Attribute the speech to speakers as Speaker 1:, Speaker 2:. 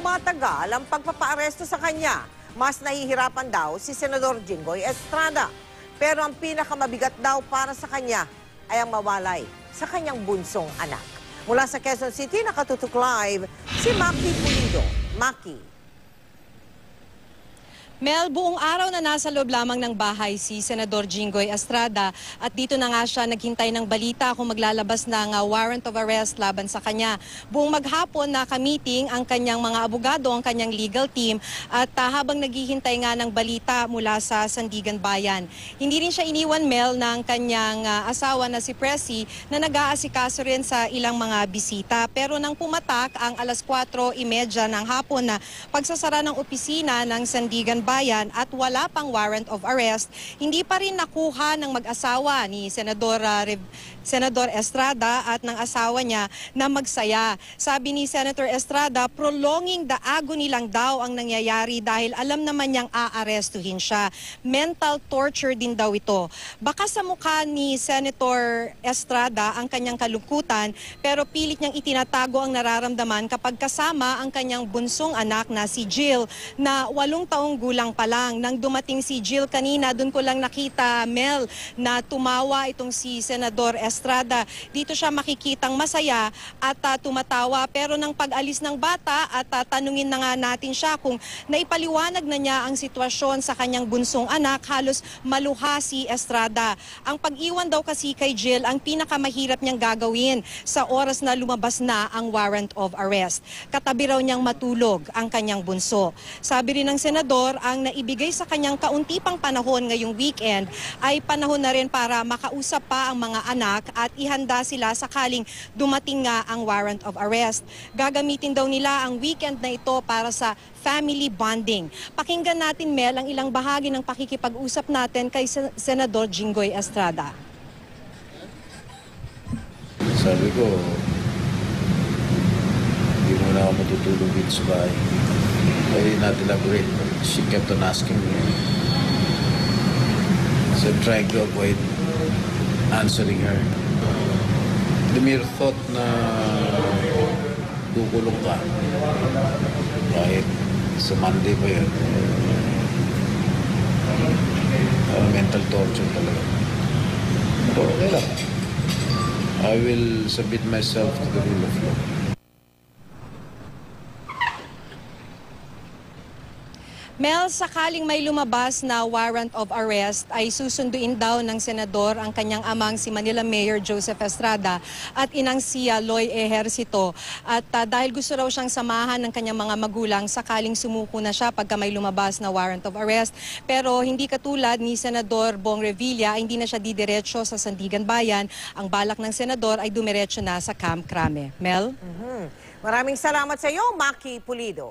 Speaker 1: tumatagal ang pagpapaaresto sa kanya, mas nahihirapan daw si Senador Jinggoy Estrada. Pero ang pinakamabigat daw para sa kanya ay ang mawalay sa kanyang bunsong anak. Mula sa Quezon City, nakatutok live si Maki Pulido. Maki.
Speaker 2: Mel, buong araw na nasa loob lamang ng bahay si Senador Jinggoy Estrada at dito na nga siya naghintay ng balita kung maglalabas ng warrant of arrest laban sa kanya. Buong maghapon nakamiting ang kanyang mga abogado, ang kanyang legal team at habang naghihintay nga ng balita mula sa Sandigan Bayan. Hindi rin siya iniwan, Mel, ng kanyang asawa na si Presi na nag-aasikaso rin sa ilang mga bisita. Pero nang pumatak ang alas 4:30 ng hapon na pagsasara ng opisina ng Sandigan Bayan at wala pang warrant of arrest, hindi pa rin nakuha ng mag-asawa ni Senador Estrada at ng asawa niya na magsaya. Sabi ni Senator Estrada, prolonging the agony lang daw ang nangyayari dahil alam naman niyang aarestuhin siya. Mental torture din daw ito. Baka sa mukha ni Senator Estrada ang kanyang kalungkutan, pero pilit niyang itinatago ang nararamdaman kapag kasama ang kanyang bunsong anak na si Jill na 8 taong gulang pa lang. Nang dumating si Jill kanina, doon ko lang nakita, Mel, na tumawa itong si Senador Estrada. Dito siya makikitang masaya at tumatawa. Pero nang pag-alis ng bata at tanungin na nga natin siya kung naipaliwanag na niya ang sitwasyon sa kanyang bunsong anak, halos maluha si Estrada. Ang pag-iwan daw kasi kay Jill ang pinakamahirap niyang gagawin sa oras na lumabas na ang warrant of arrest. Katabi raw niyang matulog ang kanyang bunso. Sabi rin ng senador, ang naibigay sa kanyang kaunti pang panahon ngayong weekend ay panahon na rin para makausap pa ang mga anak at ihanda sila sakaling dumating nga ang warrant of arrest. Gagamitin daw nila ang weekend na ito para sa family bonding. Pakinggan natin, Mel, ang ilang bahagi ng pakikipag-usap natin kay Senador Jinggoy Estrada.
Speaker 3: Sabi ko, hindi mo na ako matutulog dito sa bahay. I did not elaborate, but she kept on asking me. So I'm trying to avoid answering her. The mere thought na kukulong ka, kahit sa Monday pa yun, mental torture talaga. Pero okay lang. I will submit myself to the rule of law.
Speaker 2: Mel, sakaling may lumabas na warrant of arrest ay susunduin daw ng senador ang kanyang amang si Manila Mayor Joseph Estrada at inang si Loy Ejercito. At dahil gusto raw siyang samahan ng kanyang mga magulang sakaling sumuko na siya pagka may lumabas na warrant of arrest. Pero hindi katulad ni Senador Bong Revilla, hindi na siya didiretso sa Sandigan Bayan. Ang balak ng senador ay dumiretso na sa Camp Crame. Mel?
Speaker 1: Maraming salamat sa iyo, Maki Pulido.